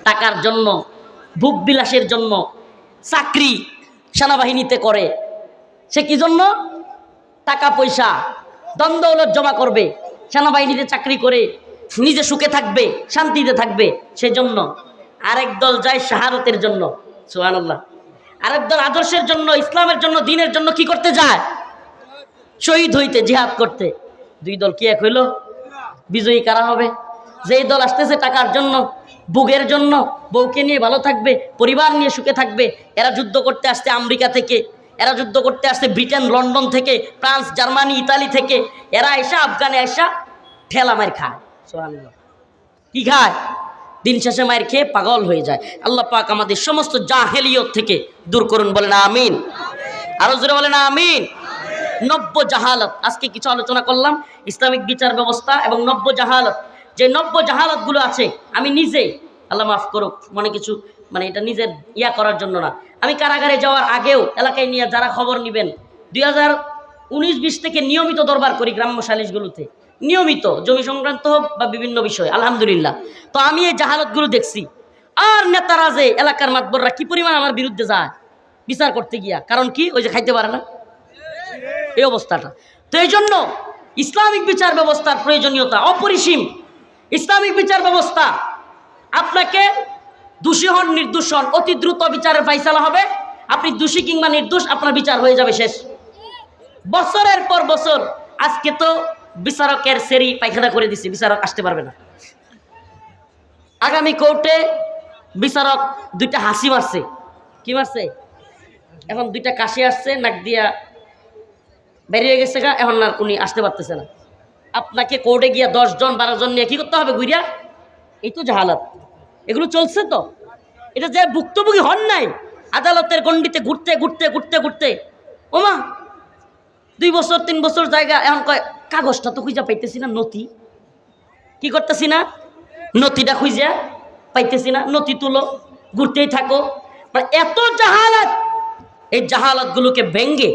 টাকার জন্য, ভোগ বিলাসের জন্য চাকরি সেনাবাহিনীতে করে। সে কি জন্য? টাকা পয়সা দ্বন্দ্বলত জমা করবে, সেনাবাহিনীতে চাকরি করে নিজে সুখে থাকবে, শান্তিতে থাকবে, সেজন্য। আরেক দল যায় শাহাদাতের জন্য, সুবহানাল্লাহ। আরেক দল আদর্শের জন্য, ইসলামের জন্য, দ্বীনের জন্য কি করতে যায়? শহীদ হইতে, জিহাদ করতে। দুই দল কি এক হইল? বিজয়ী কারা হবে? যেই দল আসতেছে টাকার জন্য, ভোগের জন্য, বউকে নিয়ে ভালো থাকবে, পরিবার নিয়ে সুখে থাকবে, এরা যুদ্ধ করতে আসছে আমেরিকা থেকে, এরা যুদ্ধ করতে আসছে ব্রিটেন, লন্ডন থেকে, ফ্রান্স, জার্মানি, ইতালি থেকে, এরা এসা আফগানে এসা ঠেলা মার খায়। সুবহানাল্লাহ। কি খায়? দিন শেষে মায়ের খেয়ে পাগল হয়ে যায়। আল্লাহ পাক আমাদের সমস্ত জাহেলিয়ত থেকে দূর করুন, বলেন আমিন। আরো জোরে বলেন আমিন। নব্য জাহালত, আজকে কিছু আলোচনা করলাম ইসলামিক বিচার ব্যবস্থা এবং নব্য জাহালত। যে নব্য জাহালত গুলো আছে, আমি নিজে, আল্লাহ মাফ করুক, কিছু এটা নিজের ইয়া করার জন্য না, আমি কারাগারে যাওয়ার আগেও এলাকায় নিয়ে যারা খবর নেবেন, 2019-20 থেকে নিয়মিত দরবার করি গ্রাম্য সালিশগুলোতে, নিয়মিত জমি সংক্রান্ত হোক বা বিভিন্ন বিষয়, আলহামদুলিল্লাহ। তো আমি এই জাহালতগুলো দেখছি। আর নেতারা যে এলাকার মাতবররা কি পরিমাণ আমার বিরুদ্ধে যায় বিচার করতে গিয়া, কারণ কি? ওই যে খাইতে পারে না, এই অবস্থাটা। তো এই জন্য ইসলামিক বিচার ব্যবস্থার প্রয়োজনীয়তা অপরিসীম। ইসলামিক বিচার ব্যবস্থা আপনাকে দোষী হন নির্দোষ হন, অতি দ্রুত বিচারের ফাইসালা হবে। আপনি দোষী কিংবা নির্দোষ, আপনার বিচার হয়ে যাবে শেষ। বছরের পর বছর, আজকে তো বিচারকের সেরি পায়খানা করে দিছে, বিচারক আসতে পারবে না। আগামী কোর্টে বিচারক দুইটা হাসি মারছে। কি মারছে? এখন দুইটা কাশি আসছে, নাক দিয়া বেরিয়ে গেছে গা, এখন না উনি আসতে পারতেছে না। আপনাকে কোর্টে গিয়া 10 জন 12 জন নিয়ে কি করতে হবে? ঘুরিয়া। এই তো জাহালাত, এগুলো চলছে। তো এটা যে ভুক্তভোগী হন নাই, আদালতের গণ্ডিতে ঘুরতে ঘুরতে ঘুরতে ঘুরতে ওমা 2 বছর 3 বছর জায়গা, এখন কয় কাগজটা তো খুঁজা পাইতেছি না, নথি কি করতেছি না, নথিটা খুঁজা পাইতেছি না, নথি তুলো, ঘুরতেই থাকো। এত জাহালাত, এই জাহালাত গুলোকে ভেঙ্গে